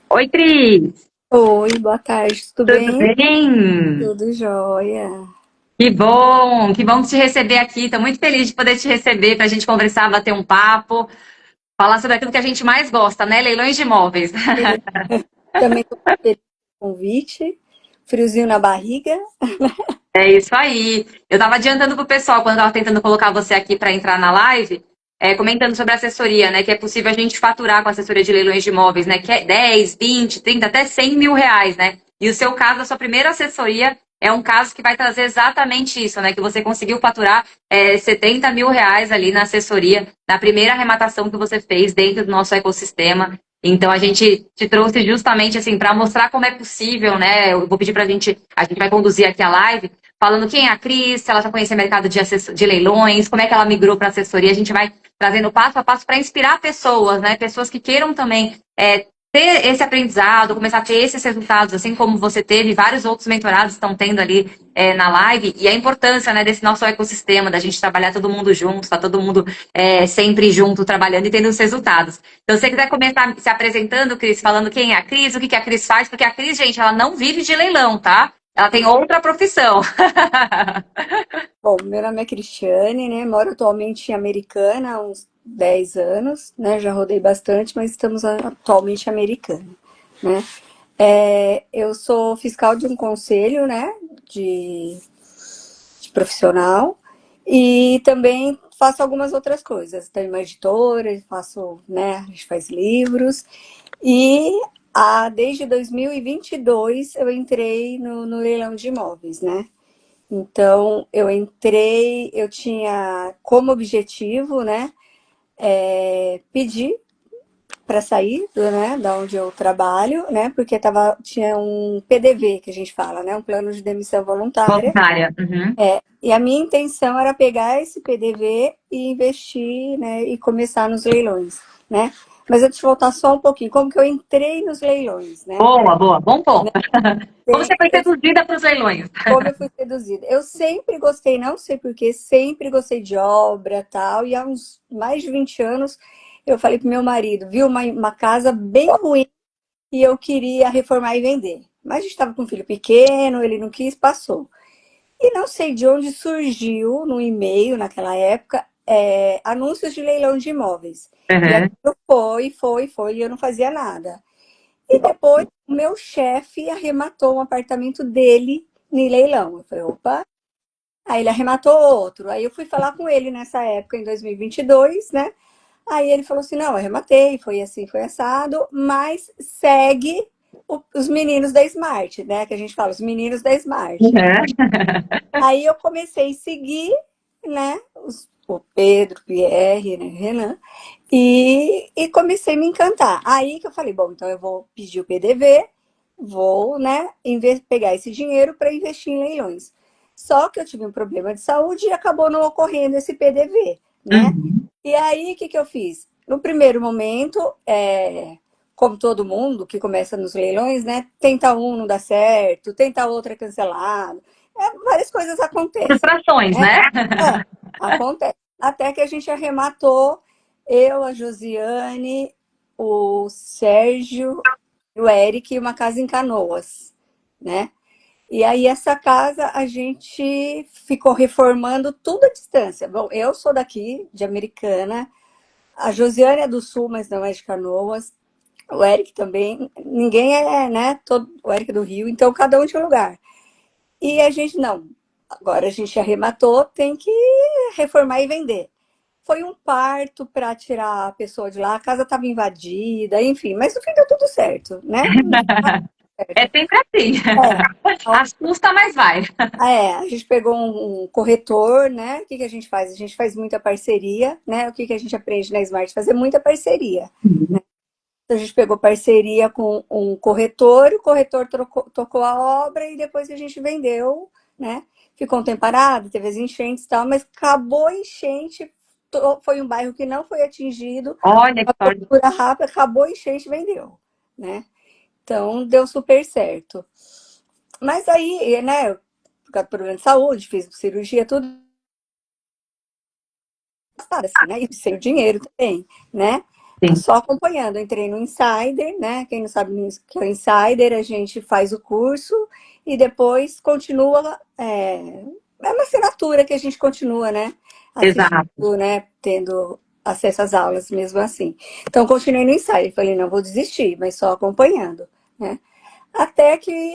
Oi, Cris! Oi, boa tarde, tudo Tudo bem? bem? Tudo jóia. Que bom te receber aqui. Estou muito feliz de poder te receber para a gente conversar, bater um papo, falar sobre aquilo que a gente mais gosta, né? Leilões de imóveis. E também estou feliz com o convite, friozinho na barriga. É isso aí. Eu estava adiantando para o pessoal, quando eu estava tentando colocar você aqui para entrar na live, comentando sobre a assessoria, né? Que é possível a gente faturar com a assessoria de leilões de imóveis, né? Que é 10, 20, 30, até 100 mil reais, né? E o seu caso, a sua primeira assessoria, é um caso que vai trazer exatamente isso, né? Que você conseguiu faturar 70 mil reais ali na assessoria, na primeira arrematação que você fez dentro do nosso ecossistema. Então a gente te trouxe justamente assim para mostrar como é possível, né? Eu vou pedir para a gente vai conduzir aqui a live falando quem é a Cris, se ela já conhecia o mercado de leilões, como é que ela migrou para assessoria. A gente vai trazendo passo a passo para inspirar pessoas, né? Pessoas que queiram também ter esse aprendizado, começar a ter esses resultados, assim como você teve, vários outros mentorados estão tendo ali na live, e a importância, né, desse nosso ecossistema, da gente trabalhar todo mundo junto, tá todo mundo sempre junto, trabalhando e tendo os resultados. Então, se você quiser começar se apresentando, Cris, falando quem é a Cris, o que que a Cris faz, porque a Cris, gente, ela não vive de leilão, tá? Ela tem outra profissão. Bom, meu nome é Cristiane, né? Moro atualmente em Americana há uns 10 anos, né? Já rodei bastante, mas estamos atualmente em Americana, né? Eu sou fiscal de um conselho, né? De, de profissional e também faço algumas outras coisas. Tenho uma editora, faço, né? A gente faz livros. E desde 2022 eu entrei no leilão de imóveis, né? Então eu entrei, eu tinha como objetivo, né, pedir para sair, né, da onde eu trabalho, né, porque tinha um PDV que a gente fala, né, um plano de demissão voluntária. Voluntária. Uhum. E a minha intenção era pegar esse PDV e investir, né, e começar nos leilões, né? Mas eu te voltar só um pouquinho, como que eu entrei nos leilões, né? Boa, boa, bom ponto. Como você foi Eu, seduzida para os leilões? como eu fui seduzida. Eu sempre gostei, não sei porquê, sempre gostei de obra tal. E há uns mais de 20 anos eu falei pro meu marido, viu uma casa bem ruim e eu queria reformar e vender. Mas a gente estava com um filho pequeno, ele não quis, passou. E não sei de onde surgiu no e-mail naquela época anúncios de leilão de imóveis. E Uhum. aquilo foi, e eu não fazia nada. E depois o meu chefe arrematou um apartamento dele em leilão. Eu falei, opa. Aí ele arrematou outro. Aí eu fui falar com ele nessa época, em 2022, né? Aí ele falou assim, não, arrematei, foi assim, foi assado, mas segue os meninos da Smart, né? Que a gente fala, os meninos da Smart. Uhum. Aí eu comecei a seguir, né? O Pedro, o Pierre, né? Renan. E comecei a me encantar. Aí que eu falei, bom, então eu vou pedir o PDV, vou, né, pegar esse dinheiro para investir em leilões. Só que eu tive um problema de saúde e acabou não ocorrendo esse PDV, né? Uhum. E aí, o que que eu fiz? No primeiro momento, como todo mundo que começa nos leilões, né? Tenta um, não dá certo, tenta outro, é cancelado. Várias coisas acontecem, Frustrações, né? né? Acontece. Até que a gente arrematou, eu, a Josiane, o Sérgio, o Eric, uma casa em Canoas, né? E aí essa casa a gente ficou reformando tudo à distância. Bom, eu sou daqui, de Americana, a Josiane é do Sul, mas não é de Canoas. O Eric também, ninguém né? O Eric é do Rio, então cada um de um lugar. E a gente não. Agora a gente arrematou, tem que reformar e vender. Foi um parto para tirar a pessoa de lá, a casa estava invadida, enfim, mas no fim deu tudo certo, né? É Certo. sempre assim. É, Assusta, mas vai. a gente pegou um corretor, né? O que que a gente faz? A gente faz muita parceria, né? O que que a gente aprende na Smart? Fazer muita parceria. Então, a gente pegou parceria com um corretor, o corretor tocou a obra e depois a gente vendeu, né? Ficou um tempo parado, teve as enchentes e tal, mas acabou a enchente, foi um bairro que não foi atingido, Olha que sorte. procura rápida, acabou a enchente, vendeu, né? Então, deu super certo. Mas aí, né, por causa do problema de saúde, fiz cirurgia, tudo, assim, né? E sem o dinheiro também, né? Sim. Só acompanhando. Entrei no Insider, né? Quem não sabe o que é o Insider, a gente faz o curso e depois continua. É uma assinatura que a gente continua, né? Exato. Assistindo, né? Tendo acesso às aulas mesmo assim. Então, continuei no Insider. Falei, não vou desistir, mas só acompanhando, né? Até que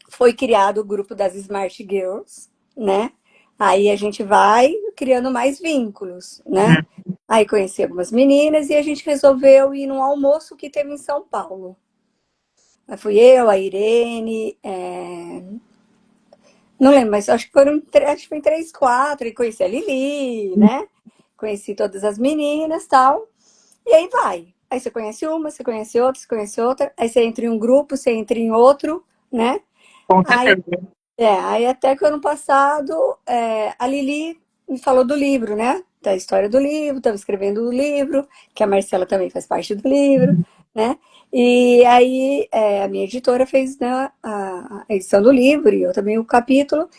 foi criado o grupo das Smart Girls, né? Aí a gente vai criando mais vínculos, né? Uhum. Aí conheci algumas meninas e a gente resolveu ir num almoço que teve em São Paulo. Aí fui eu, a Irene, não lembro, mas acho que acho que foi em 3, 4, e conheci a Lili, né? Conheci todas as meninas, tal. E aí vai. Aí você conhece uma, você conhece outra, você conhece outra. Aí você entra em um grupo, você entra em outro, né? Com Aí certeza. aí até que o ano passado, a Lili me falou do livro, né? Da história do livro, estava escrevendo o livro, que a Marcela também faz parte do livro, né? E aí a minha editora fez, né, a edição do livro e eu também o capítulo.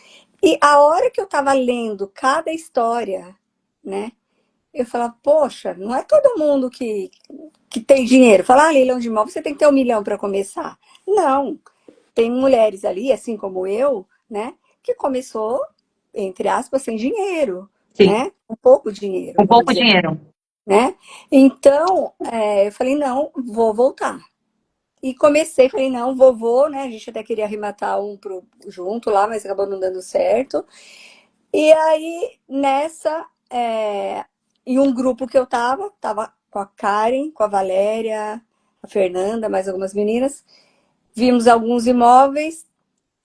E a hora que eu estava lendo cada história, né? Eu falava, poxa, não é todo mundo que tem dinheiro. Falar, leilão de imóvel, você tem que ter 1 milhão para começar. Não, tem mulheres ali, assim como eu, né, que começou, entre aspas, sem dinheiro, Sim. né, com pouco dinheiro, Com vamos pouco dizer, dinheiro. né. Então, eu falei, não, vou voltar. E comecei, falei, não, vou, né, a gente até queria arrematar junto lá, mas acabou não dando certo. E aí, em um grupo que eu tava com a Karen, com a Valéria, a Fernanda, mais algumas meninas, vimos alguns imóveis.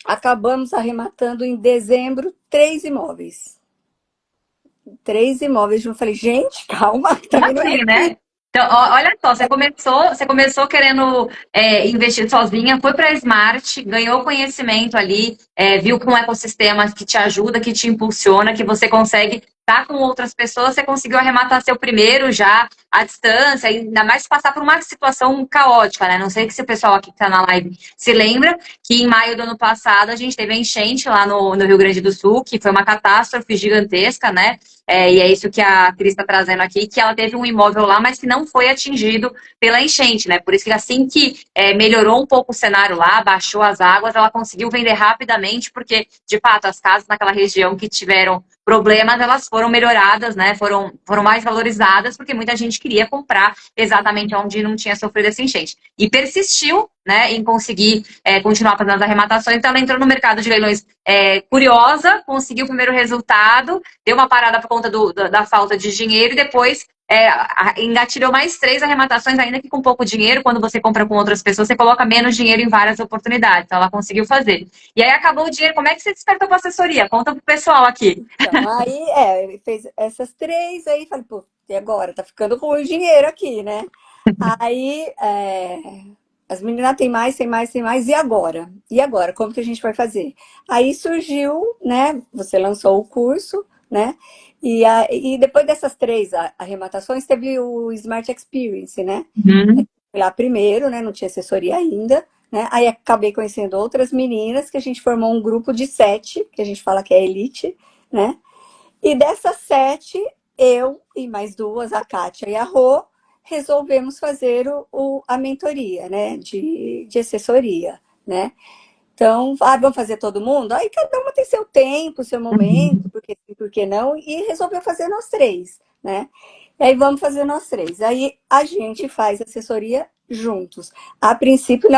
Acabamos arrematando em dezembro 3 imóveis. 3 imóveis. Eu falei, gente, calma, também não é Assim, assim. né? Então, olha só, você começou querendo investir sozinha, foi para a Smart, ganhou conhecimento ali, viu que um ecossistema que te ajuda, que te impulsiona, que você consegue estar com outras pessoas, você conseguiu arrematar seu primeiro já à distância, ainda mais passar por uma situação caótica, né? Não sei se o pessoal aqui que está na live se lembra que em maio do ano passado a gente teve a enchente lá no Rio Grande do Sul, que foi uma catástrofe gigantesca, né? E é isso que a Cris está trazendo aqui, que ela teve um imóvel lá, mas que não foi atingido pela enchente, né? Por isso que assim que melhorou um pouco o cenário lá, baixou as águas, ela conseguiu vender rapidamente, porque, de fato, as casas naquela região que tiveram problemas, elas foram melhoradas, né? Foram mais valorizadas, porque muita gente queria comprar exatamente onde não tinha sofrido essa enchente. E persistiu, né, em conseguir continuar fazendo as arrematações, então ela entrou no mercado de leilões curiosa, conseguiu o primeiro resultado, deu uma parada por conta da falta de dinheiro e depois engatilhou mais 3 arrematações, ainda que com pouco dinheiro. Quando você compra com outras pessoas, você coloca menos dinheiro em várias oportunidades. Então, ela conseguiu fazer. E aí acabou o dinheiro. Como é que você despertou para assessoria? Conta pro pessoal aqui. Então, aí, fez essas 3, aí falei, pô, e agora? Tá ficando ruim o dinheiro aqui, né? Aí, as meninas têm mais, tem mais, tem mais, e agora? E agora? Como que a gente vai fazer? Aí surgiu, né? Você lançou o curso, né? E depois dessas 3 arrematações, teve o Smart Experience, né? Uhum. Fui lá primeiro, né? Não tinha assessoria ainda, né? Aí acabei conhecendo outras meninas, que a gente formou um grupo de 7, que a gente fala que é elite, né? E dessas 7, eu e mais 2, a Kátia e a Rô, resolvemos fazer a mentoria, né? De assessoria, né? Então, vamos fazer todo mundo? Aí cada uma tem seu tempo, seu momento, Uhum. porque sim, por que não? E resolveu fazer nós 3, né? E aí vamos fazer nós 3. Aí a gente faz assessoria juntos. A princípio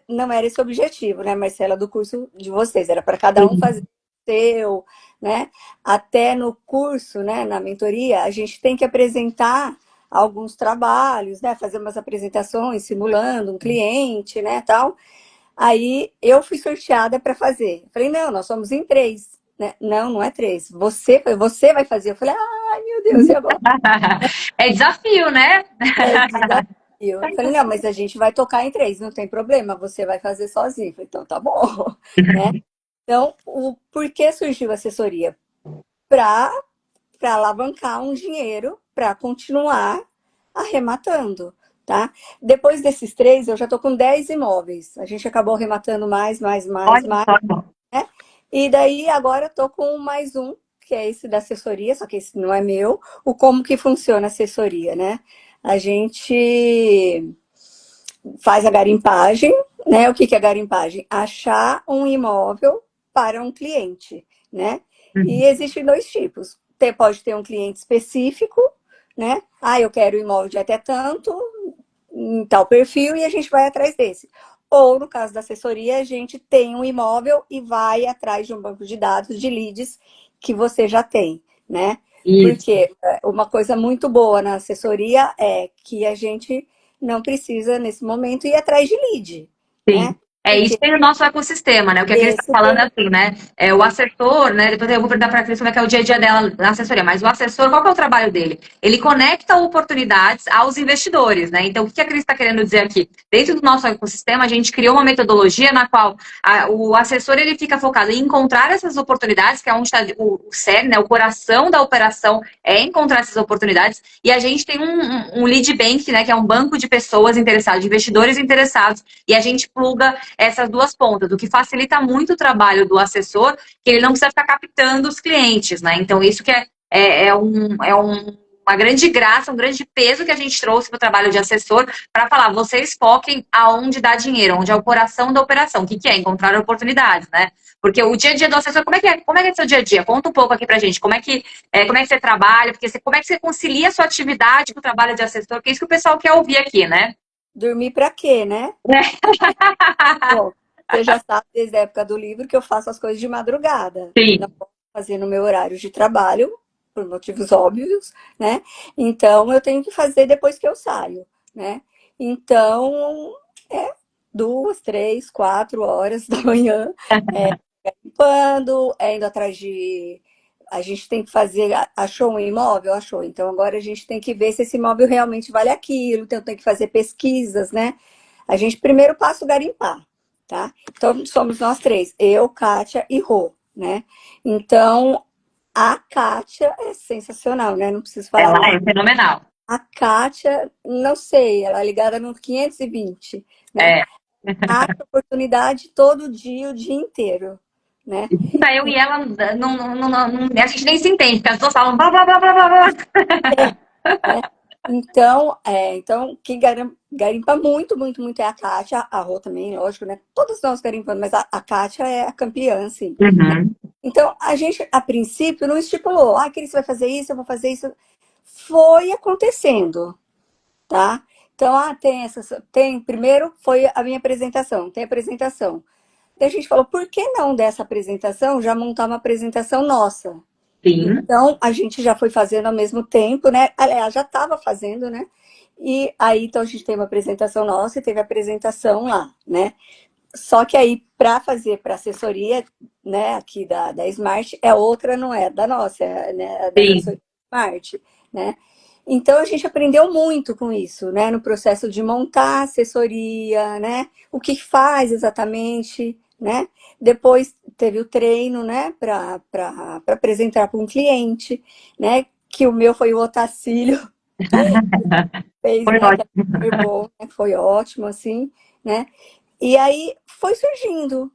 não era esse o objetivo, né, Marcela, do curso de vocês. Era para cada um fazer o seu, né? Até no curso, né, na mentoria, a gente tem que apresentar alguns trabalhos, né? Fazer umas apresentações, simulando um cliente, né, tal. Aí eu fui sorteada para fazer. Falei, não, nós somos em 3. Né? Não, não é 3. Você vai fazer. Eu falei, ai, meu Deus, e agora? É desafio, né? É desafio. Eu falei, não, mas a gente vai tocar em 3, não tem problema, você vai fazer sozinho. Eu falei, então tá bom, né? Então, por que surgiu a assessoria? Para alavancar um dinheiro para continuar arrematando, tá? Depois desses 3, eu já tô com 10 imóveis. A gente acabou arrematando mais, mais, mais, Olha mais. só. Né? E daí agora eu tô com mais um, que é esse da assessoria, só que esse não é meu, o como que funciona a assessoria, né? A gente faz a garimpagem, né? O que é garimpagem? Achar um imóvel para um cliente, né? E Uhum. existem dois tipos. Pode ter um cliente específico, né? Ah, eu quero um imóvel de até tanto, em tal perfil, e a gente vai atrás desse. Ou, no caso da assessoria, a gente tem um imóvel e vai atrás de um banco de dados de leads que você já tem, né? Isso. Porque uma coisa muito boa na assessoria é que a gente não precisa, nesse momento, ir atrás de lead, Sim. né? É isso Porque tem o nosso ecossistema, né? O que a Cris está esse falando é tem. assim, né? É o assessor, né? Depois eu vou perguntar para a Cris como é que é o dia a dia dela na assessoria, mas o assessor, qual que é o trabalho dele? Ele conecta oportunidades aos investidores, né? Então, o que a Cris está querendo dizer aqui? Dentro do nosso ecossistema, a gente criou uma metodologia na qual o assessor ele fica focado em encontrar essas oportunidades, que é onde está o cerne, né? O coração da operação é encontrar essas oportunidades, e a gente tem um lead bank, né? Que é um banco de pessoas interessadas, de investidores interessados, e a gente pluga essas duas pontas, o que facilita muito o trabalho do assessor, que ele não precisa ficar captando os clientes, né? Então, isso que uma grande graça, um grande peso que a gente trouxe para o trabalho de assessor, para falar, vocês foquem aonde dá dinheiro, onde é o coração da operação. O que é? Encontrar oportunidades, né? Porque o dia a dia do assessor, como é que é? Como é que é o seu dia a dia? Conta um pouco aqui pra gente, como é que você trabalha, porque como é que você concilia a sua atividade com o trabalho de assessor, porque é isso que o pessoal quer ouvir aqui, né? Dormir para quê, né? Bom, você já sabe desde a época do livro que eu faço as coisas de madrugada. Não Sim. posso fazer no meu horário de trabalho, por motivos óbvios, né? Então eu tenho que fazer depois que eu saio, né? Então, é 2, 3, 4 horas da manhã, limpando, indo atrás de. A gente tem que fazer. Achou um imóvel? Achou. Então agora a gente tem que ver se esse imóvel realmente vale aquilo. Então tem que fazer pesquisas, né? A gente primeiro passa o garimpar, tá? Então somos nós três, eu, Kátia e Rô, né? Então a Kátia é sensacional, né? Não preciso falar Ela nada. é fenomenal. A Kátia, não sei, ela é ligada no 520, né? É. Acha oportunidade todo dia, o dia inteiro, né? Tá, eu e ela, a gente nem se entende, porque as duas falam blá, blá, blá, blá, blá, blá. Né? Então, quem garimpa muito, muito, muito é a Kátia, a Rô também, lógico, né? Todos nós garimpamos, mas a Kátia é a campeã, assim, né? Uhum. Então, a gente, a princípio, não estipulou, Cris vai fazer isso, eu vou fazer isso. Foi acontecendo, tá? Então, primeiro foi a minha apresentação, tem apresentação. Daí a gente falou, por que não dessa apresentação já montar uma apresentação nossa? Sim. Então, a gente já foi fazendo ao mesmo tempo, né? Aliás, já estava fazendo, né? E aí, então, a gente teve uma apresentação nossa e teve a apresentação lá, né? Só que aí, para fazer para assessoria, né, aqui da Smart, é outra, não é da nossa, né, da Sim. assessoria Smart, né? Então, a gente aprendeu muito com isso, né? No processo de montar a assessoria, né? O que faz exatamente, né? Depois teve o treino, né? Para apresentar para um cliente, né? Que o meu foi o Otacílio, fez, Foi né? Que é ótimo. super bom, né? Foi ótimo, assim, né? E aí foi surgindo.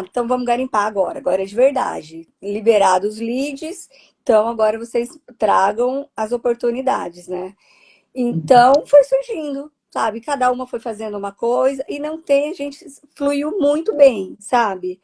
Então vamos garimpar agora. Agora é de verdade. Liberados os leads, então agora vocês tragam as oportunidades, né? Então foi surgindo, sabe? Cada uma foi fazendo uma coisa e não tem, a gente fluiu muito bem, sabe?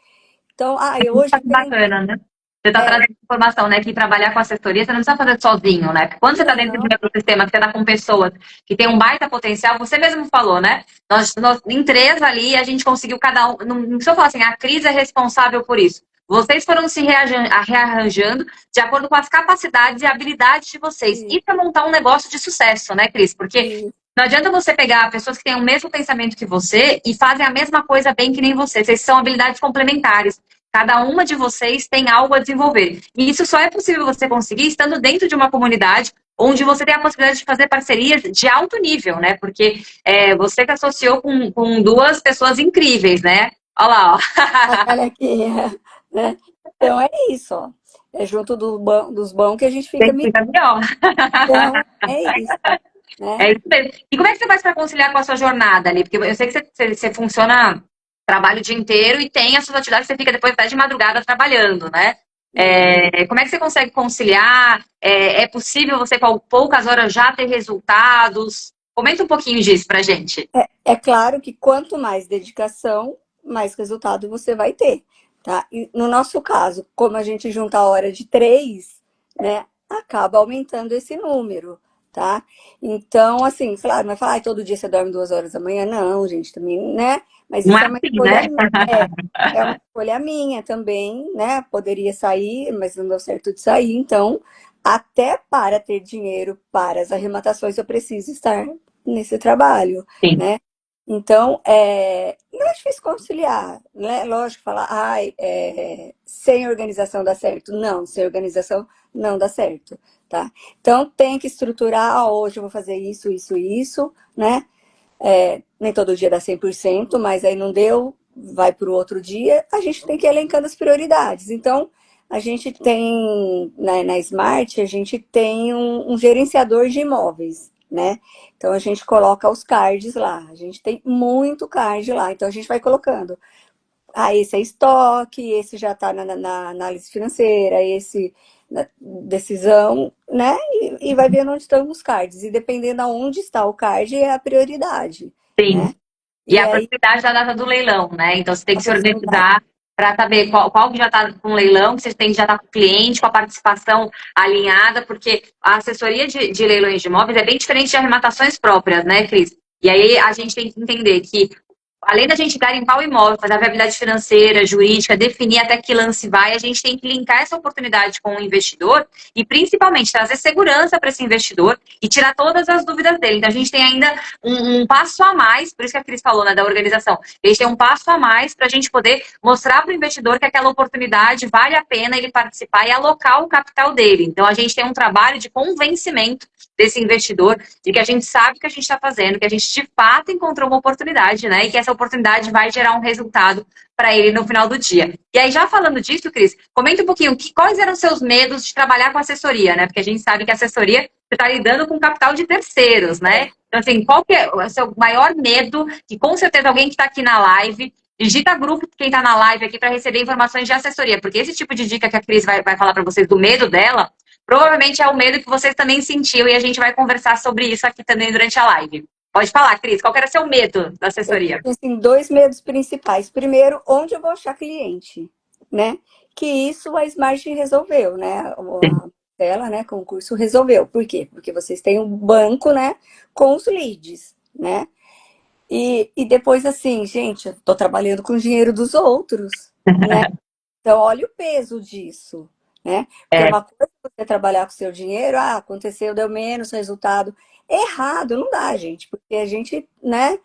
Então, eu Isso hoje é tenho. bacana, né? Você está trazendo informação, né? Que trabalhar com assessoria você não precisa fazer sozinho, né? Porque quando você está dentro de um Não, ecossistema, que você está com pessoas que têm um baita potencial, você mesmo falou, né? Nós em três ali, a gente conseguiu cada um. Não precisa falar assim, a Cris é responsável por isso. Vocês foram se rearranjando de acordo com as capacidades e habilidades de vocês. e, Isso é montar um negócio de sucesso, né, Cris? Porque e, não adianta você pegar pessoas que têm o mesmo pensamento que você e fazem a mesma coisa bem que nem você. Vocês são habilidades complementares. Cada uma de vocês tem algo a desenvolver. E isso só é possível você conseguir estando dentro de uma comunidade onde você tem a possibilidade de fazer parcerias de alto nível, né? Porque você se associou com duas pessoas incríveis, né? Olha lá, ó. olha aqui, né? Então é isso, ó. É junto dos bons que a gente fica Tem que melhor. ficar melhor. Então, é isso, né? É isso mesmo. E como é que você faz para conciliar com a sua jornada ali? Porque eu sei que você funciona, trabalha o dia inteiro e tem as suas atividades, você fica depois até de madrugada trabalhando, né? Como é que você consegue conciliar? É possível você, com poucas horas, já ter resultados? Comenta um pouquinho disso pra gente. É claro que quanto mais dedicação, mais resultado você vai ter, tá? E no nosso caso, como a gente junta a hora de 3, né, acaba aumentando esse número, tá? Então, assim, claro, mas falar, todo dia você dorme 2 horas da manhã? Não, gente, também, né? Mas Não isso é é uma assim, escolha né? minha. É uma escolha minha também, né? Poderia sair, mas não deu certo de sair. Então, até para ter dinheiro para as arrematações, eu preciso estar nesse trabalho, Sim, né? Então, não é difícil conciliar, né? Lógico, falar, ai, sem organização dá certo. Não, sem organização não dá certo, tá? Então, tem que estruturar, hoje eu vou fazer isso, isso, isso, né? Nem todo dia dá 100%, mas aí não deu, vai para o outro dia. A gente tem que ir elencando as prioridades. Então, a gente tem, na Smart, a gente tem um gerenciador de imóveis, né? Então, a gente coloca os cards lá. A gente tem muito card lá. Então, a gente vai colocando. Esse é estoque, esse já está na análise financeira, esse na decisão, né? E vai vendo onde estão os cards. E dependendo aonde está o card, é a prioridade, sim. né? E E a aí, proximidade da data do leilão, né? Então você tem a que se proximidade. organizar para saber qual que já está com o leilão, que você tem que já estar com o cliente, com a participação alinhada, porque a assessoria de leilões de imóveis é bem diferente de arrematações próprias, né, Cris? E aí a gente tem que entender que, além da gente garimpar o imóvel, fazer a viabilidade financeira, jurídica, definir até que lance vai, a gente tem que linkar essa oportunidade com o investidor e, principalmente, trazer segurança para esse investidor e tirar todas as dúvidas dele. Então, a gente tem ainda um passo a mais, por isso que a Cris falou, né, da organização. A gente tem um passo a mais para a gente poder mostrar para o investidor que aquela oportunidade vale a pena ele participar e alocar o capital dele. Então, a gente tem um trabalho de convencimento desse investidor de que a gente sabe o que a gente está fazendo, que a gente de fato encontrou uma oportunidade, né? E que essa oportunidade vai gerar um resultado para ele no final do dia. E aí, já falando disso, Cris, comenta um pouquinho quais eram os seus medos de trabalhar com assessoria, né? Porque a gente sabe que a assessoria você está lidando com capital de terceiros, né? Então, assim, qual que é o seu maior medo? Que com certeza alguém que está aqui na live, digita grupo quem está na live aqui para receber informações de assessoria, porque esse tipo de dica que a Cris vai falar para vocês do medo dela, provavelmente é o medo que vocês também sentiu e a gente vai conversar sobre isso aqui também durante a live. Pode falar, Cris, qual que era seu medo da Eu assessoria? tenho, assim, 2 medos principais. Primeiro, onde eu vou achar cliente, né? Que isso a Smart resolveu, né? A tela, né, com o curso resolveu. Por quê? Porque vocês têm um banco, né, com os leads, né? E depois, assim, gente, eu tô trabalhando com o dinheiro dos outros, né? Então, olha o peso disso, né? Porque É, uma coisa é você trabalhar com o seu dinheiro, aconteceu, deu menos resultado. Errado, não dá, gente, porque a gente, né,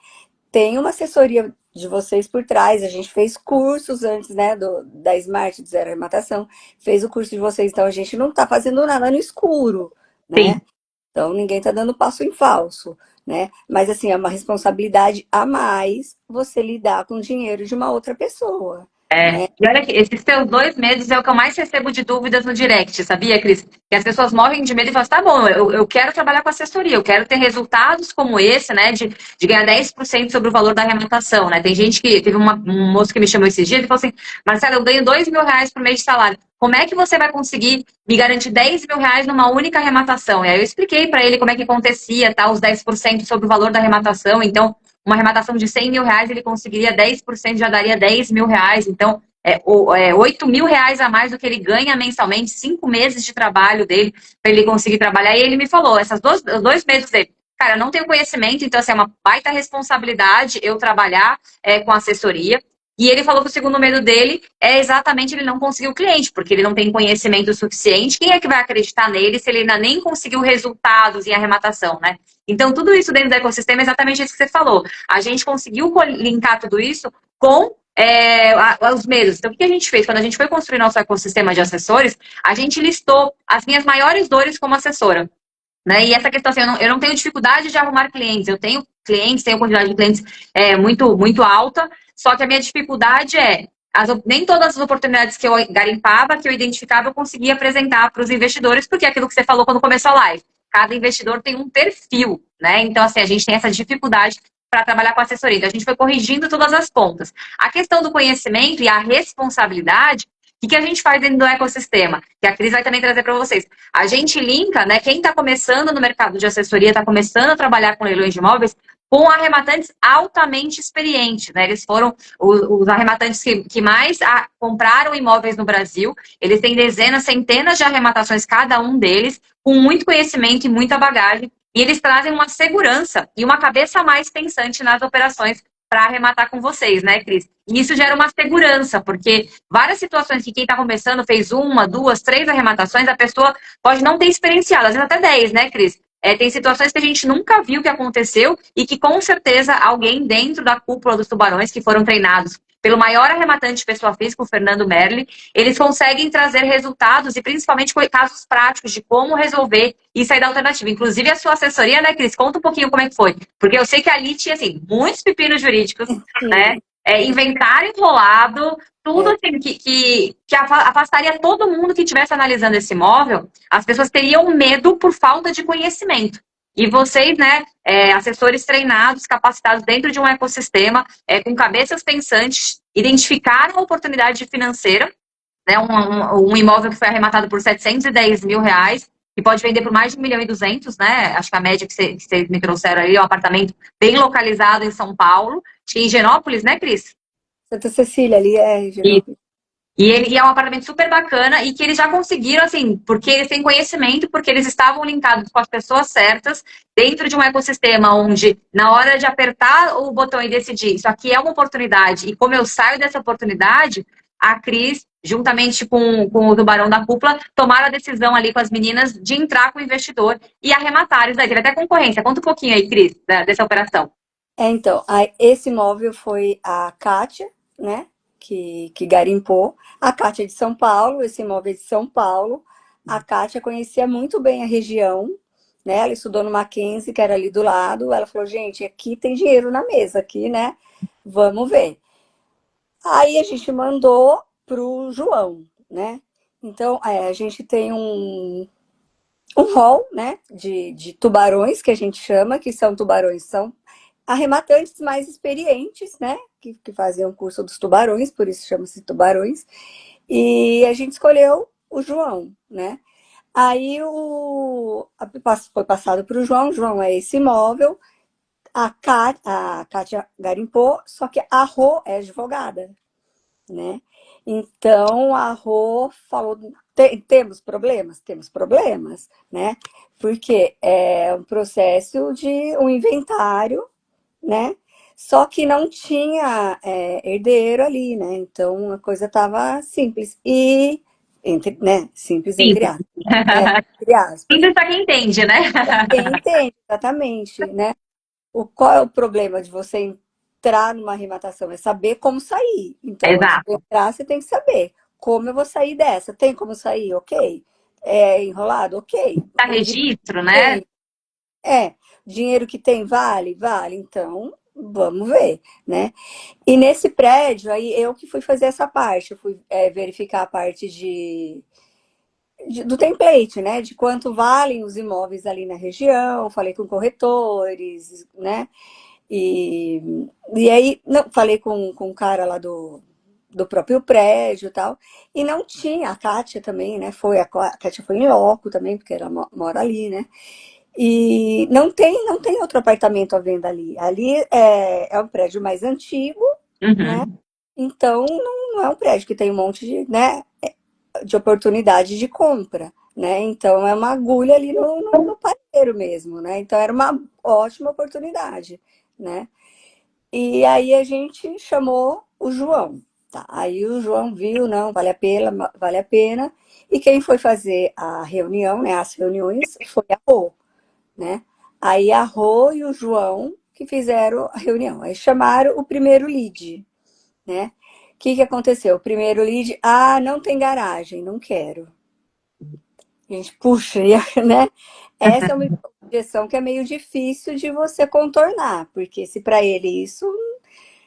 tem uma assessoria de vocês por trás. A gente fez cursos antes, né, da Smart, do Zero Arrematação, fez o curso de vocês, então a gente não tá fazendo nada no escuro, sim. né? Então ninguém tá dando passo em falso, né? Mas assim, é uma responsabilidade a mais você lidar com o dinheiro de uma outra pessoa, né? E olha aqui, esses seus 2 meses é o que eu mais recebo de dúvidas no direct, sabia, Cris? Que as pessoas morrem de medo e falam assim, tá bom, eu quero trabalhar com assessoria, eu quero ter resultados como esse, né, de ganhar 10% sobre o valor da arrematação, né? Tem gente que, teve um moço que me chamou esses dias e falou assim, Marcela, eu ganho R$ 2.000 por mês de salário. Como é que você vai conseguir me garantir R$ 10.000 numa única arrematação? E aí eu expliquei para ele como é que acontecia, tá, os 10% sobre o valor da arrematação, então uma arrematação de R$ 100.000, ele conseguiria 10%, já daria R$ 10.000. Então, R$ 8.000 a mais do que ele ganha mensalmente, 5 meses de trabalho dele, para ele conseguir trabalhar. E ele me falou, os 2 meses dele, cara, eu não tenho conhecimento, então, assim, é uma baita responsabilidade eu trabalhar com assessoria. E ele falou que o segundo medo dele é exatamente ele não conseguir o cliente, porque ele não tem conhecimento suficiente. Quem é que vai acreditar nele se ele ainda nem conseguiu resultados em arrematação, né? Então, tudo isso dentro do ecossistema é exatamente isso que você falou. A gente conseguiu linkar tudo isso com os medos. Então, o que a gente fez? Quando a gente foi construir nosso ecossistema de assessores, a gente listou as minhas maiores dores como assessora. Né? E essa questão, assim, eu não tenho dificuldade de arrumar clientes. Eu tenho clientes, tenho quantidade de clientes muito, muito alta, só que a minha dificuldade nem todas as oportunidades que eu garimpava, que eu identificava, eu conseguia apresentar para os investidores, porque é aquilo que você falou quando começou a live. Cada investidor tem um perfil, né? Então, assim, a gente tem essa dificuldade para trabalhar com assessoria. Então, a gente foi corrigindo todas as pontas. A questão do conhecimento e a responsabilidade, que a gente faz dentro do ecossistema? Que a Cris vai também trazer para vocês. A gente linka, né, quem está começando no mercado de assessoria, está começando a trabalhar com leilões de imóveis, com arrematantes altamente experientes, né? Eles foram os arrematantes que mais compraram imóveis no Brasil. Eles têm dezenas, centenas de arrematações, cada um deles, com muito conhecimento e muita bagagem. E eles trazem uma segurança e uma cabeça mais pensante nas operações para arrematar com vocês, né, Cris? E isso gera uma segurança, porque várias situações que quem está começando fez uma, duas, três arrematações, a pessoa pode não ter experienciado, às vezes até 10, né, Cris? Tem situações que a gente nunca viu que aconteceu e que com certeza alguém dentro da cúpula dos tubarões que foram treinados pelo maior arrematante de pessoa física, o Fernando Merli, eles conseguem trazer resultados e principalmente casos práticos de como resolver e sair da alternativa. Inclusive a sua assessoria, né, Cris? Conta um pouquinho como é que foi. Porque eu sei que ali tinha, assim, muitos pepinos jurídicos, né? Inventário enrolado, tudo assim que afastaria todo mundo que estivesse analisando esse imóvel. As pessoas teriam medo por falta de conhecimento. E vocês, né, assessores treinados, capacitados dentro de um ecossistema, com cabeças pensantes, identificaram a oportunidade financeira, né, um imóvel que foi arrematado por R$ 710 mil, e pode vender por mais de 1.200.000, né? Acho que a média que vocês me trouxeram ali é um apartamento bem localizado em São Paulo, em Higienópolis, né, Cris? Santa Cecília, ali é Higienópolis. E é um apartamento super bacana e que eles já conseguiram, assim, porque eles têm conhecimento, porque eles estavam linkados com as pessoas certas, dentro de um ecossistema onde, na hora de apertar o botão e decidir, isso aqui é uma oportunidade, e como eu saio dessa oportunidade, a Cris, juntamente com o Tubarão da Cúpula, tomaram a decisão ali com as meninas de entrar com o investidor e arrematar isso daí. Teve até concorrência. Conta um pouquinho aí, Cris, dessa operação. Então, esse imóvel foi a Kátia, né, que garimpou. A Kátia é de São Paulo, esse imóvel é de São Paulo. A Kátia conhecia muito bem a região, né? Ela estudou no Mackenzie, que era ali do lado. Ela falou, gente, aqui tem dinheiro na mesa, aqui, né? Vamos ver. Aí a gente mandou pro João, né? Então, a gente tem um hall, né, de tubarões, que a gente chama, que são tubarões, são arrematantes mais experientes, né, que faziam o curso dos tubarões, por isso chama-se tubarões, e a gente escolheu o João, né. Aí foi passado para o João é esse imóvel, a Kátia garimpou, só que a Rô é advogada, né? Então a Rô falou: temos problemas? Temos problemas, né? Porque é um processo de um inventário, né? Só que não tinha herdeiro ali, né? Então a coisa estava simples. E, simples entre Simples. aspas. Entre aspas. Simples para quem entende, né? Quem entende, exatamente, né? Qual é o problema de você entrar numa arrematação? É saber como sair. Então, antes de Exato. entrar, você tem que saber como eu vou sair dessa. Tem como sair? Ok. É enrolado? Ok. Dá O dinheiro registro, que né? tem, dinheiro que tem vale? Vale. Então, vamos ver, né? E nesse prédio, aí eu que fui fazer essa parte, eu fui verificar a parte do template, né? De quanto valem os imóveis ali na região, falei com corretores, né? E aí, não, falei com o cara lá do próprio prédio e tal, e não tinha, a Kátia também, né? A Kátia foi em loco também, porque ela mora ali, né? E não tem outro apartamento à venda ali. Ali é um prédio mais antigo, né? Uhum. Então, não é um prédio que tem um monte de oportunidade de compra, né? Então, é uma agulha ali no palheiro mesmo, né? Então, era uma ótima oportunidade, né? E aí a gente chamou o João. Tá? Aí o João viu, não, vale a pena, vale a pena. E quem foi fazer a reunião, né, as reuniões, foi a Rô, né? Aí a Rô e o João que fizeram a reunião. Aí chamaram o primeiro lead, né? O que aconteceu? O primeiro lead, não tem garagem, não quero. A gente, puxa, né? Essa é uma objeção que é meio difícil de você contornar, porque se para ele isso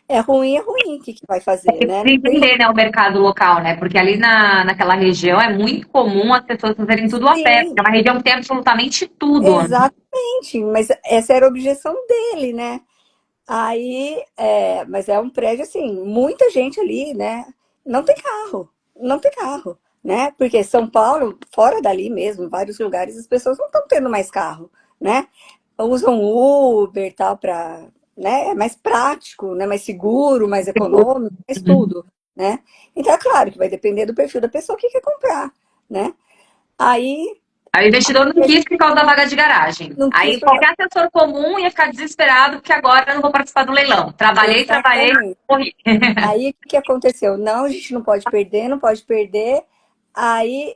é ruim, o que vai fazer, né? Não tem Entender, né, o mercado local, né? Porque ali naquela região é muito comum as pessoas fazerem tudo a pé, sim, porque é uma região que tem absolutamente tudo, né? exatamente, mas essa era a objeção dele, né? Aí, mas é um prédio assim, muita gente ali, né? Não tem carro, não tem carro, né? Porque São Paulo, fora dali mesmo, em vários lugares, as pessoas não estão tendo mais carro, né? Usam Uber e tal para, né? É mais prático, né? Mais seguro, mais econômico, mais Uhum. tudo, né? Então é claro que vai depender do perfil da pessoa que quer comprar, né? Aí Aí o investidor não quis por causa da vaga de garagem. não quis Aí porque qualquer assessor comum ia ficar desesperado porque agora eu não vou participar do leilão. Trabalhei, trabalhei, exatamente. morri. Aí o que aconteceu? Não, a gente não pode perder, não pode perder. Aí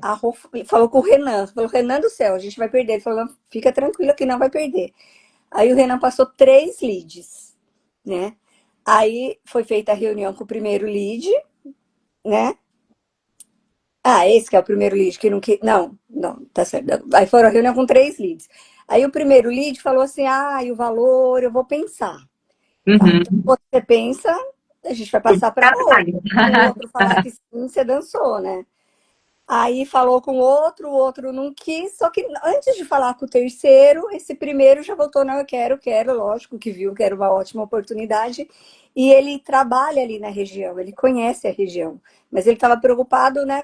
a Rô falou com o Renan, falou, Renan do céu, a gente vai perder. Ele falou, fica tranquilo que não vai perder. Aí o Renan passou 3 leads, né? Aí foi feita a reunião com o primeiro lead, né? Ah, esse que é o primeiro lead que não que não, não, tá certo. Aí foram a reunião com 3 leads. Aí o primeiro lead falou assim: "Ah, e o valor, eu vou pensar". Tá, então Uhum. você pensa, a gente vai passar para outro. Caralho. O outro falar que sim, você dançou, né? Aí falou com o outro não quis, só que antes de falar com o terceiro, esse primeiro já voltou, não, eu quero, lógico que viu que era uma ótima oportunidade. E ele trabalha ali na região, ele conhece a região, mas ele estava preocupado, né?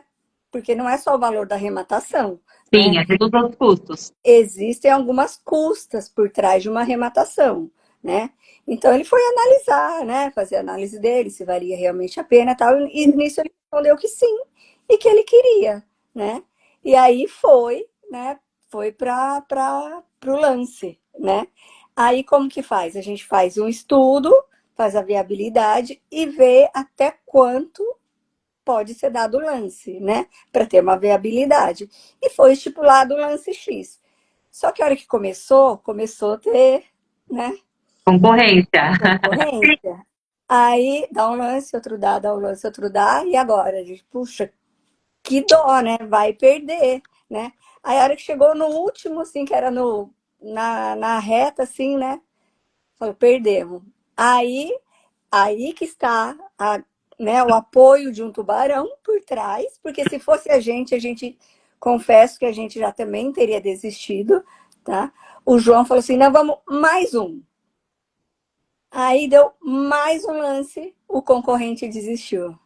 Porque não é só o valor da arrematação, Sim, né? é todos os outros custos. Existem algumas custas por trás de uma arrematação, né? Então ele foi analisar, né? Fazer a análise dele, se valia realmente a pena e tal. E nisso ele respondeu que sim e que ele queria, né? E aí foi, né? Foi para o lance, né? Aí como que faz? A gente faz um estudo, faz a viabilidade e vê até quanto pode ser dado o lance, né? Para ter uma viabilidade. E foi estipulado o lance X. Só que a hora que começou a ter, né, Concorrência. concorrência. Aí dá um lance, outro dá um lance, outro dá, e agora? A gente, puxa, que dó, né? Vai perder, né? Aí a hora que chegou no último, assim, que era no, na reta, assim, né? Falou, perdemos. Aí, aí que está né, o apoio de um tubarão por trás, porque se fosse a gente, confesso que a gente já também teria desistido, tá? O João falou assim, não, vamos mais um. Aí deu mais um lance, o concorrente desistiu.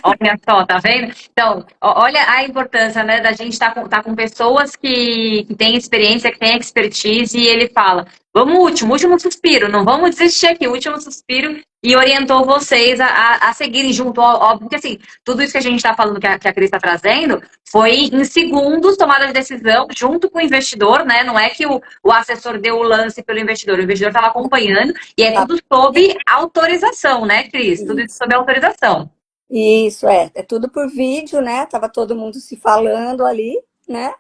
Olha só, tá vendo? Então, olha a importância, né, da gente tá com pessoas que têm experiência, que têm expertise, e ele fala, vamos último suspiro, não vamos desistir aqui, último suspiro, e orientou vocês a seguirem junto. Óbvio que, assim, tudo isso que a gente está falando, que a Cris está trazendo, foi em segundos tomada de decisão junto com o investidor, né? Não é que o assessor deu o lance pelo investidor, o investidor estava acompanhando, e é Tá? tudo sob autorização, né, Cris? Tudo isso sob autorização. Isso, é tudo por vídeo, né? Tava todo mundo se falando ali, né?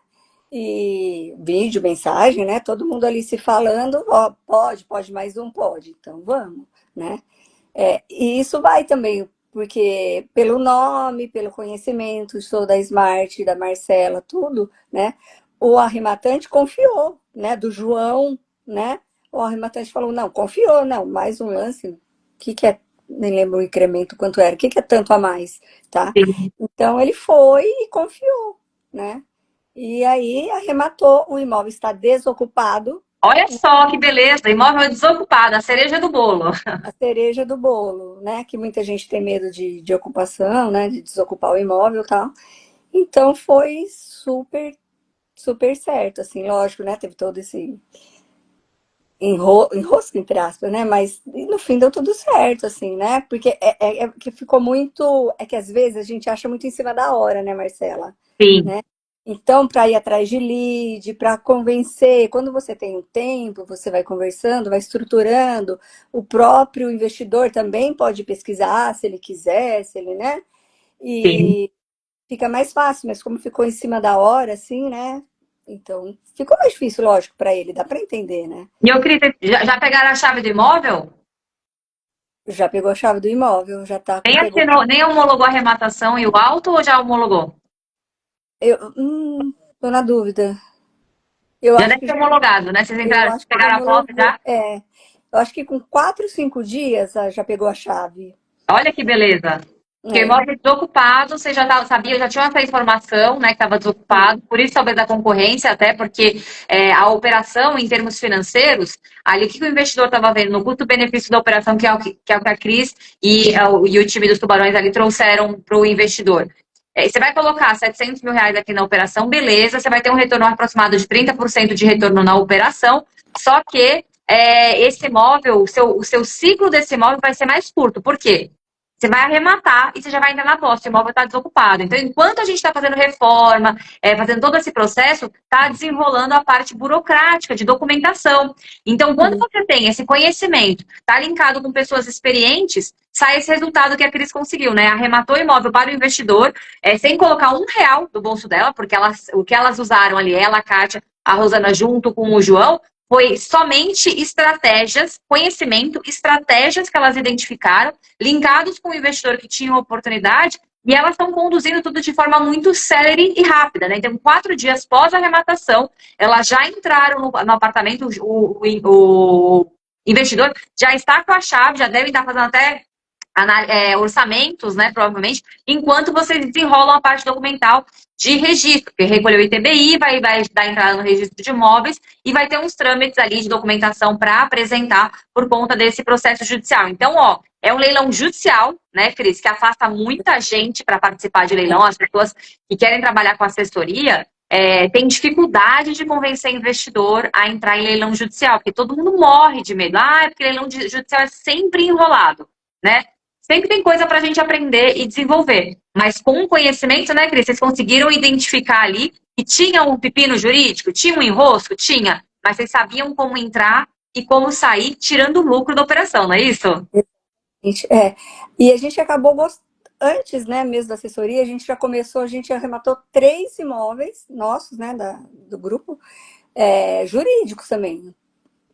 E vídeo, mensagem, né? Todo mundo ali se falando, ó, pode mais um, pode, então vamos, né? E isso vai também, porque pelo nome, pelo conhecimento, sou da Smart, da Marcela, tudo, né? O arrematante confiou, né? Do João, né? O arrematante falou, não, confiou, não, mais um lance, o que é, nem lembro o incremento quanto era, o que é tanto a mais, tá? Então ele foi e confiou, né? E aí arrematou, o imóvel está desocupado, Olha só que beleza, imóvel desocupado, a cereja do bolo. a cereja do bolo, né? Que muita gente tem medo de ocupação, né? De desocupar o imóvel e tal. Então foi super certo, assim, lógico, né? Teve todo esse enrosco, entre aspas, né? Mas no fim deu tudo certo, assim, né? Porque é que ficou muito. É que às vezes a gente acha muito em cima da hora, né, Marcela? Sim, Né? Então, para ir atrás de lead, para convencer, quando você tem um tempo, você vai conversando, vai estruturando, o próprio investidor também pode pesquisar se ele quiser, se ele, né? sim. E fica mais fácil, mas como ficou em cima da hora, assim, né? Então, ficou mais difícil, lógico, para ele, dá para entender, né? E eu queria, já pegaram a chave do imóvel? Já pegou a chave do imóvel, já tá com Nem pegou. assinou, nem homologou a arrematação e o alto ou já homologou? Tô na dúvida. Eu Já acho deve que ter homologado, né? Vocês eu entraram, acho que pegaram a posse homologou. já? Eu acho que com 4, 5 dias já pegou a chave. Olha que beleza. Porque o imóvel desocupado, você já sabia, já tinha essa informação, né, que estava desocupado, por isso talvez a concorrência, até porque a operação, em termos financeiros, ali o que o investidor estava vendo, no custo-benefício da operação, que é o que a Cris e o time dos tubarões ali trouxeram para o investidor. Você vai colocar R$ 700 mil aqui na operação, beleza, você vai ter um retorno aproximado de 30% de retorno na operação, só que esse imóvel, o seu ciclo desse imóvel vai ser mais curto. Por quê? Você vai arrematar e você já vai entrar na posse, o imóvel está desocupado. Então, enquanto a gente está fazendo reforma, fazendo todo esse processo, está desenrolando a parte burocrática de documentação. Então, quando você tem esse conhecimento, está linkado com pessoas experientes, sai esse resultado que a Cris conseguiu, né? Arrematou o imóvel para o investidor, sem colocar R$ 1 do bolso dela, porque o que elas usaram ali, ela, a Kátia, a Rosana, junto com o João, foi somente estratégias, conhecimento, estratégias que elas identificaram, linkados com o investidor que tinha oportunidade, e elas estão conduzindo tudo de forma muito célere e rápida, né? Então, 4 dias pós a arrematação, elas já entraram no apartamento, o investidor já está com a chave, já deve estar fazendo até orçamentos, né, provavelmente, enquanto vocês desenrolam a parte documental de registro, porque recolheu o ITBI, vai dar entrada no registro de imóveis e vai ter uns trâmites ali de documentação para apresentar por conta desse processo judicial. Então, é um leilão judicial, né, Cris, que afasta muita gente para participar de leilão, as pessoas que querem trabalhar com assessoria, tem dificuldade de convencer investidor a entrar em leilão judicial, porque todo mundo morre de medo. Porque leilão judicial é sempre enrolado, né? Sempre tem coisa para a gente aprender e desenvolver. Mas com o conhecimento, né, Cris? Vocês conseguiram identificar ali que tinha um pepino jurídico, tinha um enrosco? Tinha. Mas vocês sabiam como entrar e como sair, tirando o lucro da operação, não é isso? E a gente acabou antes, né, mesmo da assessoria, a gente já arrematou 3 imóveis nossos, né, do grupo, jurídicos também.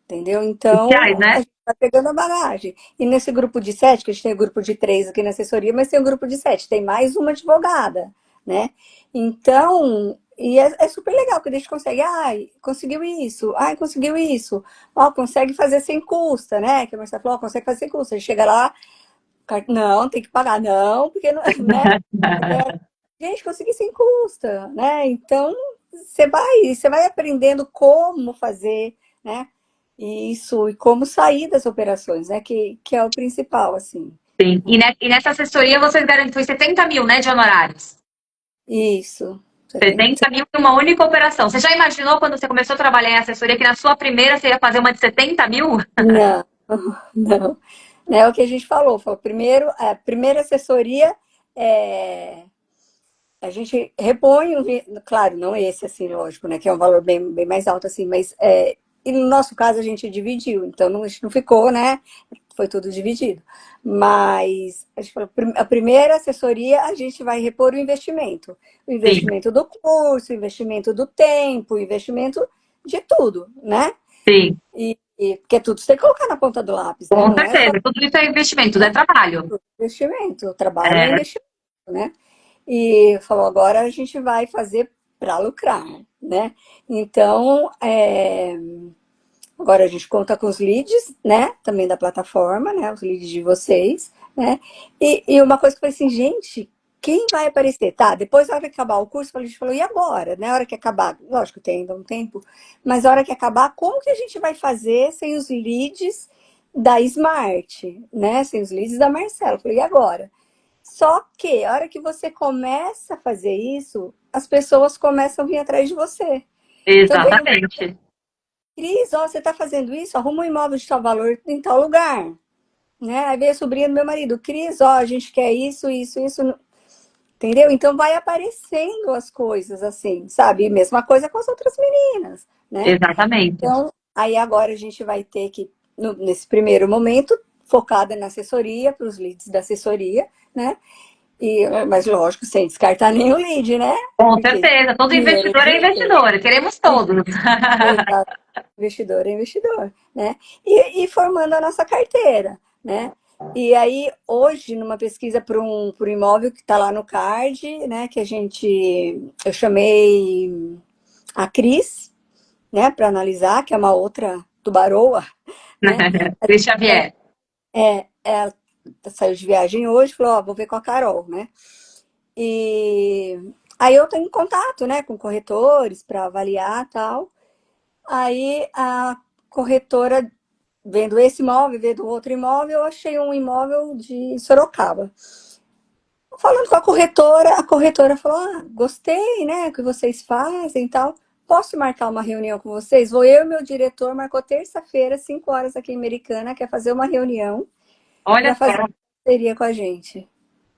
Entendeu? Então, né? a gente vai pegando a bagagem. E nesse grupo de 7, que a gente tem um grupo de 3 aqui na assessoria, mas tem um grupo de 7, tem mais uma advogada, né? Então, é super legal, que a gente consegue, conseguiu isso, conseguiu isso, consegue fazer sem custa, né? Que a Marcela falou, consegue fazer sem custa. A gente chega lá, não, tem que pagar, não, porque não, né? Gente, consegui sem custa, né? Então, você vai aprendendo como fazer, né? Isso, e como sair das operações, né? Que é o principal, assim. Sim. E nessa assessoria vocês garantiram, foi 70 mil, né, de honorários? Isso. 70 mil em uma única operação. Você já imaginou quando você começou a trabalhar em assessoria que na sua primeira você ia fazer uma de 70 mil? Não, não. É o que a gente falou. Primeiro, a primeira assessoria, a gente repõe, claro, não esse, assim, lógico, né? Que é um valor bem, bem mais alto, assim, mas e no nosso caso a gente dividiu, então a gente não ficou, né? Foi tudo dividido. Mas a gente falou, a primeira assessoria a gente vai repor o investimento. O investimento do curso, o investimento do tempo, o investimento de tudo, né? Sim. Porque tudo você tem que colocar na ponta do lápis, né? Com certeza, tudo isso é investimento, tudo é trabalho. Tudo é investimento, trabalho é investimento, né? E falou, agora a gente vai fazer para lucrar, né? Então, agora a gente conta com os leads, né? Também da plataforma, né? Os leads de vocês, né? E uma coisa que eu falei assim, gente, quem vai aparecer? Tá, depois na hora que acabar o curso, a gente falou, e agora? Né? A hora que acabar, lógico, tem ainda um tempo, mas a hora que acabar, como que a gente vai fazer sem os leads da Smart, né? Sem os leads da Marcela? Eu falei, e agora? Só que a hora que você começa a fazer isso, as pessoas começam a vir atrás de você. Exatamente. Então, Cris, você está fazendo isso? Arruma um imóvel de tal valor em tal lugar. Né? Aí veio a sobrinha do meu marido. Cris, a gente quer isso, isso, isso. Entendeu? Então vai aparecendo as coisas assim, sabe? E mesma coisa com as outras meninas, né? Exatamente. Então, aí agora a gente vai ter que, nesse primeiro momento, focada na assessoria, para os leads da assessoria, né? Mas lógico, sem descartar nenhum lead, né? Com certeza, todo investidor é investidor, queremos todos. Exato. Investidor é investidor, né? E formando a nossa carteira, né? E aí, hoje, numa pesquisa para um imóvel que está lá no card, né? Que eu chamei a Cris, né? Para analisar, que é uma outra tubaroa, né? Cris Xavier. Ela saiu de viagem hoje, falou, ó, vou ver com a Carol, né? E aí eu tenho contato, né, com corretores para avaliar e tal. Aí a corretora, vendo esse imóvel, vendo outro imóvel, eu achei um imóvel de Sorocaba. Falando com a corretora falou: ah, gostei, né, o que vocês fazem e tal. Posso marcar uma reunião com vocês? Vou eu e meu diretor, marcou terça-feira, 5 horas aqui em Americana, quer fazer uma reunião Olha para fazer só. parceria com a gente.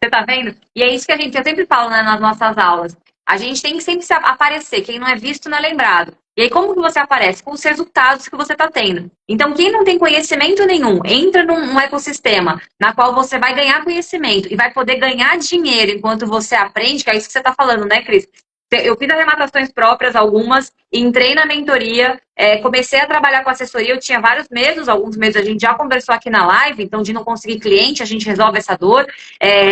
Você tá vendo? E é isso que eu sempre falo, né, nas nossas aulas. A gente tem que sempre se aparecer. Quem não é visto não é lembrado. E aí, como que você aparece? Com os resultados que você está tendo. Então, quem não tem conhecimento nenhum, entra num ecossistema na qual você vai ganhar conhecimento e vai poder ganhar dinheiro enquanto você aprende, que é isso que você está falando, né, Cris? Eu fiz arrematações próprias, algumas, entrei na mentoria, comecei a trabalhar com assessoria, eu tinha vários medos, alguns medos a gente já conversou aqui na live, então de não conseguir cliente, a gente resolve essa dor,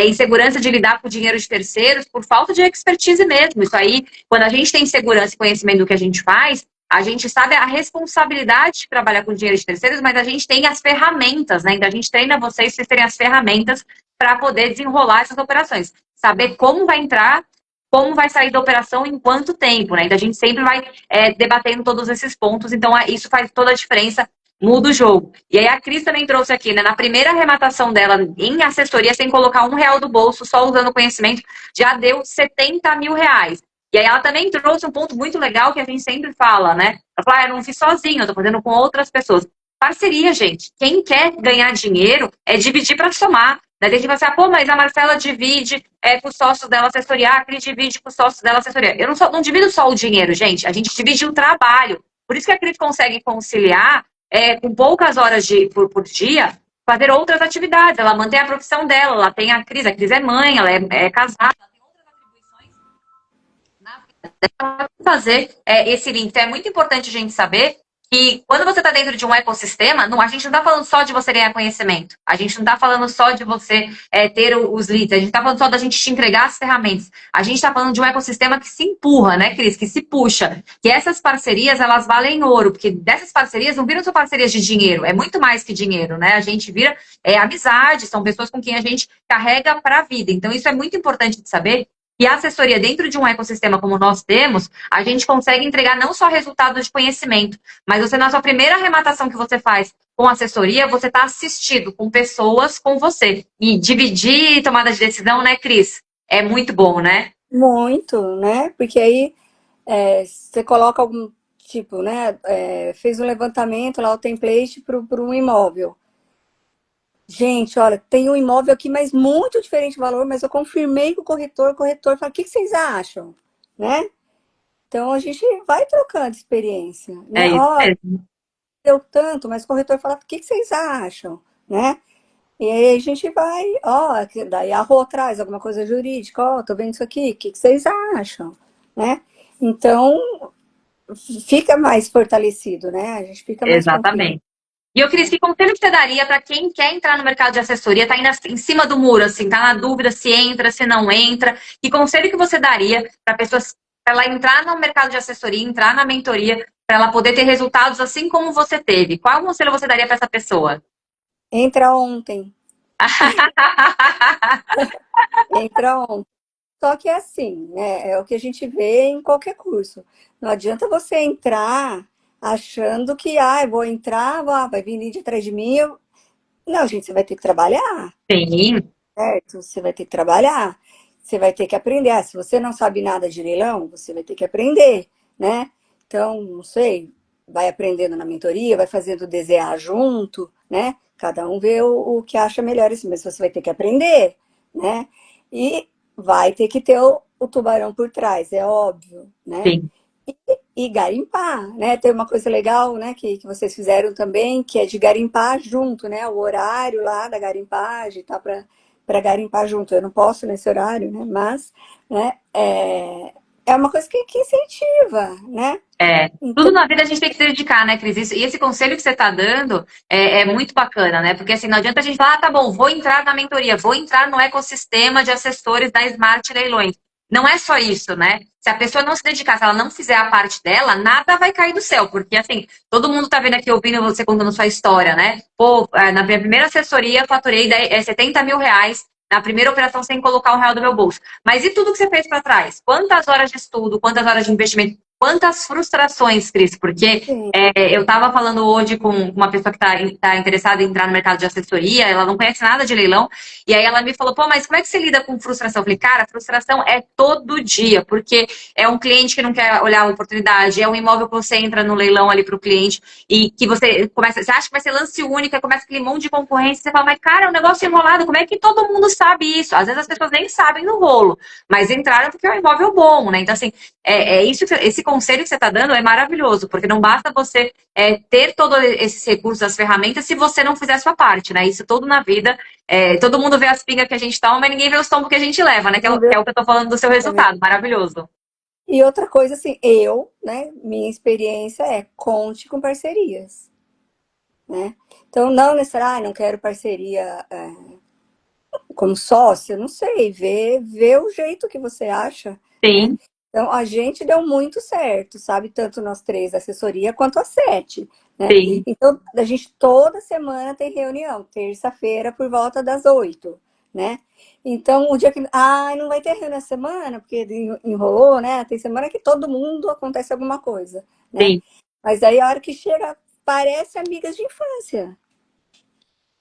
insegurança de lidar com o dinheiro de terceiros, por falta de expertise mesmo. Isso aí, quando a gente tem segurança e conhecimento do que a gente faz, a gente sabe a responsabilidade de trabalhar com dinheiro de terceiros, mas a gente tem as ferramentas, né? Então a gente treina vocês terem as ferramentas para poder desenrolar essas operações. Saber como vai entrar, como vai sair da operação em quanto tempo, né? Então a gente sempre vai debatendo todos esses pontos, então isso faz toda a diferença, muda o jogo. E aí a Cris também trouxe aqui, né? Na primeira arrematação dela em assessoria, sem colocar R$ 1 do bolso, só usando o conhecimento, já deu R$ 70 mil. E aí ela também trouxe um ponto muito legal que a gente sempre fala, né? Ela falou, eu não fiz sozinho, eu tô fazendo com outras pessoas. Parceria, gente. Quem quer ganhar dinheiro é dividir para somar. Né? Tem gente que vai pô, mas a Marcela divide com os sócios dela assessoria, a Cris divide com os sócios dela assessoria. Eu não divido só o dinheiro, gente. A gente divide o trabalho. Por isso que a Cris consegue conciliar com poucas horas por dia, fazer outras atividades. Ela mantém a profissão dela, ela tem a Cris é mãe, ela é casada, ela tem outras atribuições na vida dela. Fazer esse link. Então é muito importante a gente saber que quando você está dentro de um ecossistema, a gente não está falando só de você ganhar conhecimento. A gente não está falando só de você ter os leads. A gente está falando só da gente te entregar as ferramentas. A gente está falando de um ecossistema que se empurra, né, Cris? Que se puxa. Que essas parcerias, elas valem ouro. Porque dessas parcerias não viram só parcerias de dinheiro. É muito mais que dinheiro, né? A gente vira amizade. São pessoas com quem a gente carrega para a vida. Então, isso é muito importante de saber. E a assessoria, dentro de um ecossistema como nós temos, a gente consegue entregar não só resultados de conhecimento, mas você, na sua primeira arrematação que você faz com assessoria, você está assistido com pessoas com você. E dividir tomada de decisão, né, Cris? É muito bom, né? Muito, né? Porque aí você coloca algum tipo, né? Fez um levantamento lá, o template para um imóvel. Gente, olha, tem um imóvel aqui, mas muito diferente o valor, mas eu confirmei com o corretor fala, o que vocês acham? Né? Então, a gente vai trocando experiência, É né? isso Ó, mesmo. deu tanto, mas o corretor fala, o que vocês acham? Né? E aí a gente vai, ó, daí a Rô traz alguma coisa jurídica, ó, tô vendo isso aqui, o que vocês acham? Né? Então, fica mais fortalecido, né? A gente fica mais confiante. Exatamente. E eu, Cris, que conselho que você daria para quem quer entrar no mercado de assessoria, tá ainda em cima do muro, assim, tá na dúvida se entra, se não entra? Que conselho que você daria para pessoas, para ela entrar no mercado de assessoria, entrar na mentoria, para ela poder ter resultados assim como você teve? Qual conselho você daria para essa pessoa? Entra ontem, entra ontem. Só que é assim, né? É o que a gente vê em qualquer curso. Não adianta você entrar achando que, eu vou entrar, vai vir lead atrás de mim. Não, gente, você vai ter que trabalhar, Sim, certo? Você vai ter que trabalhar. Você vai ter que aprender. Se você não sabe nada de leilão, você vai ter que aprender, né? Então, não sei, vai aprendendo na mentoria, vai fazendo DZA junto, né? Cada um vê o que acha melhor assim, mas você vai ter que aprender, né? E vai ter que ter o tubarão por trás, é óbvio, né? sim. E garimpar, né? Tem uma coisa legal, né, que vocês fizeram também, que é de garimpar junto, né? O horário lá da garimpagem, tá? Para garimpar junto. Eu não posso nesse horário, né? Mas, né? É uma coisa que incentiva, né? Tudo Então, na vida a gente tem que se dedicar, né, Cris? E esse conselho que você está dando é muito bacana, né? Porque assim, não adianta a gente falar, tá bom, vou entrar na mentoria, vou entrar no ecossistema de assessores da Smart Leilões. não é só isso, né? Se a pessoa não se dedicar, se ela não fizer a parte dela, nada vai cair do céu, porque assim, todo mundo tá vendo aqui, ouvindo você contando sua história, né? Pô, na minha primeira assessoria, eu faturei 70 mil reais na primeira operação sem colocar um real do meu bolso. Mas e tudo que você fez para trás? Quantas horas de estudo, quantas horas de investimento, quantas frustrações, Cris? Porque Sim, eu estava falando hoje com uma pessoa que tá interessada em entrar no mercado de assessoria, ela não conhece nada de leilão, e aí ela me falou, pô, mas como é que você lida com frustração? Eu falei, cara, frustração é todo dia, porque é um cliente que não quer olhar a oportunidade, é um imóvel que você entra no leilão ali para o cliente e que você começa, você acha que vai ser lance único, começa aquele monte de concorrência, você fala, mas cara, é um negócio enrolado, como é que todo mundo sabe isso? Às vezes as pessoas nem sabem no rolo, mas entraram porque é um imóvel bom, né? Então, assim, isso, esse conselho que você está dando é maravilhoso, porque não basta você ter todos esses recursos, as ferramentas, se você não fizer a sua parte, né? Isso tudo na vida. Todo mundo vê as pingas que a gente toma, mas ninguém vê os tombos que a gente leva, né? Que não que deu é o que eu tô falando do seu também. resultado. Maravilhoso. E outra coisa, assim, né, minha experiência é conte com parcerias, né? Então, não necessariamente, não quero parceria como sócia, não sei, vê o jeito que você acha, né? Sim, Então, a gente deu muito certo, sabe? Tanto nós três, da assessoria, quanto a sete, né? sim, Então, a gente toda semana tem reunião, terça-feira por volta das 8, né? Então, o dia que. Ah, não vai ter reunião na semana, porque enrolou, né? Tem semana que todo mundo acontece alguma coisa, né? sim, Mas aí, a hora que chega, parece amigas de infância.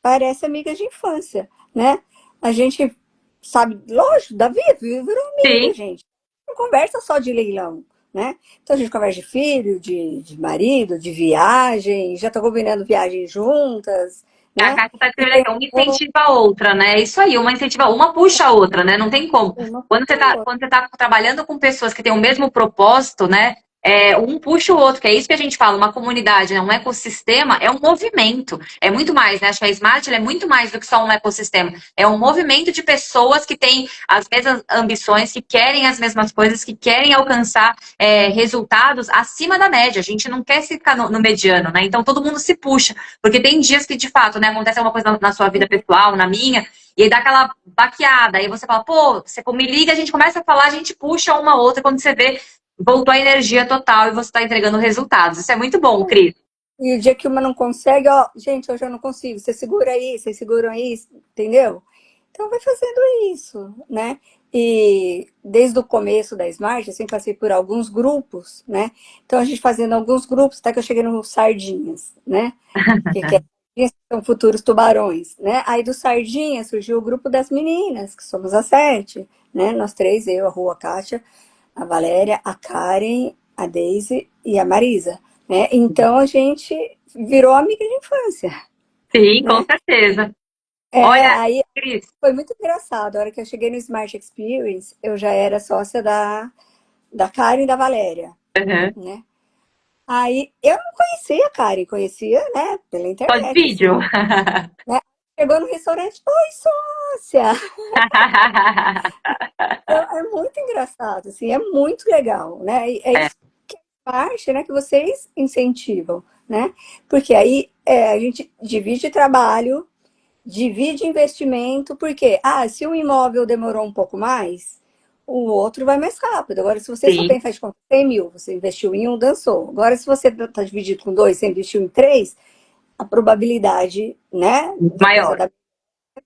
Parece amigas de infância, né? A gente sabe, lógico, da vida, virou amiga, sim. gente. Não conversa só de leilão, né? Então a gente conversa de filho, de marido, de viagem, já tá combinando viagem juntas, A né? Kátia tá E escrevendo tem aqui, uma incentiva a outra, né? É isso aí, uma incentiva, uma puxa a outra, né? Não tem como. uma pessoa. Quando você tá trabalhando com pessoas que têm o mesmo propósito, né? Um puxa o outro, que é isso que a gente fala, uma comunidade, né? Um ecossistema é um movimento. É muito mais, né? Acho que a Smart é muito mais do que só um ecossistema. É um movimento de pessoas que têm as mesmas ambições, que querem as mesmas coisas, que querem alcançar resultados acima da média. A gente não quer ficar no mediano, né? Então todo mundo se puxa. Porque tem dias que, de fato, né, acontece alguma coisa na sua vida pessoal, na minha, e aí dá aquela baqueada. Aí você fala, pô, você me liga, a gente começa a falar, a gente puxa uma ou outra, quando você vê, voltou a energia total e você está entregando resultados. Isso é muito bom, Cris. E o dia que uma não consegue, ó, gente, hoje eu não consigo. Você segura aí, vocês seguram aí, entendeu? Então vai fazendo isso, né? E desde o começo da Smart, eu sempre passei por alguns grupos, né? Então a gente fazendo alguns grupos, até que eu cheguei no Sardinhas, né? Que são futuros tubarões, né? Aí do Sardinhas surgiu o grupo das meninas, que somos as sete, né? Nós três, eu, a Rua, a Kátia, a Valéria, a Karen, a Daisy e a Marisa, né? Então a gente virou amiga de infância, Sim, com né? certeza. Olha, Aí Cris. foi muito engraçado. A hora que eu cheguei no Smart Experience, eu já era sócia da Karen e da Valéria, Uhum. né? Aí eu não conhecia a Karen, conhecia, né, pela Só de internet, vídeo. assim, né? Chegou no restaurante, oi, sócia! Então, é muito engraçado, assim, é muito legal, né? E é É, isso que é parte, né, que vocês incentivam, né? Porque aí a gente divide trabalho, divide investimento, porque, se um imóvel demorou um pouco mais, o outro vai mais rápido. Agora, se você só sim, tem, faz de conta, 100 mil, você investiu em um, dançou. Agora, se você está dividido com dois, você investiu em três, a probabilidade, né, da coisa maior, dar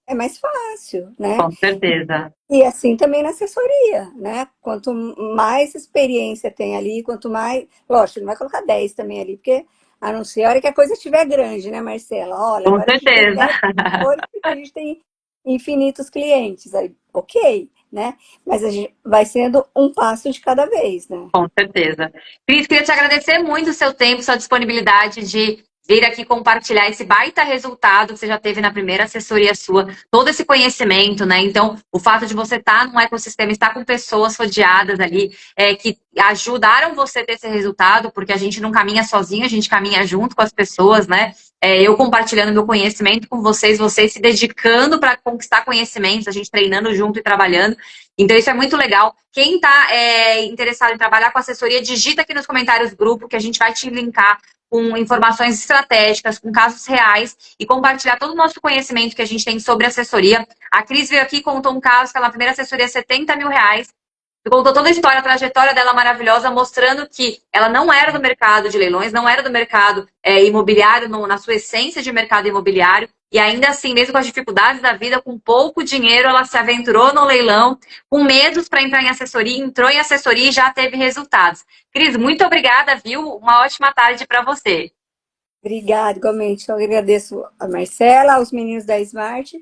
é mais fácil, né? com certeza. E assim também na assessoria, né? Quanto mais experiência tem ali, quanto mais. Lógico, não vai colocar 10 também ali, porque a não ser a hora que a coisa estiver grande, né, Marcela? Olha, Com agora a gente tem certeza. 10 setores porque a gente tem infinitos clientes. Aí, ok, né? Mas a gente vai sendo um passo de cada vez, né? Com certeza. Cris, queria te agradecer muito o seu tempo, sua disponibilidade de vir aqui compartilhar esse baita resultado que você já teve na primeira assessoria sua, todo esse conhecimento, né? Então, o fato de você estar num ecossistema, estar com pessoas rodeadas ali, que ajudaram você a ter esse resultado, porque a gente não caminha sozinho, a gente caminha junto com as pessoas, né? Eu compartilhando meu conhecimento com vocês, vocês se dedicando para conquistar conhecimentos, a gente treinando junto e trabalhando. Então, isso é muito legal. Quem está interessado em trabalhar com assessoria, digita aqui nos comentários grupo, que a gente vai te linkar com informações estratégicas, com casos reais e compartilhar todo o nosso conhecimento que a gente tem sobre assessoria. A Cris veio aqui e contou um caso que ela, na primeira assessoria, 70 mil reais. Contou toda a história, a trajetória dela maravilhosa, mostrando que ela não era do mercado de leilões, não era do mercado imobiliário, na sua essência de mercado imobiliário, e ainda assim, mesmo com as dificuldades da vida, com pouco dinheiro, ela se aventurou no leilão, com medos para entrar em assessoria, entrou em assessoria e já teve resultados. Cris, muito obrigada, viu? Uma ótima tarde para você. Obrigada, igualmente. Eu agradeço a Marcela, aos meninos da Smart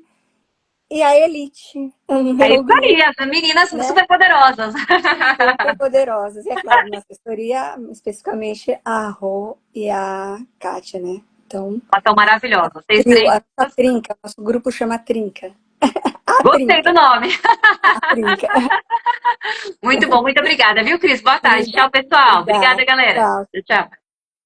e a Elite. É Meu isso grupo, aí, as meninas né? super poderosas. Super poderosas. E é claro, na assessoria, especificamente a Rô e a Kátia, né? Então, Elas são maravilosas. Vocês trio, três. a nossa trinca, nosso grupo chama Trinca. A Gostei do Trinca, nome. a Trinca. Muito bom, muito obrigada, viu, Cris? Boa tarde. Tchau, pessoal. Obrigada, Obrigada. galera. Tchau. Tchau.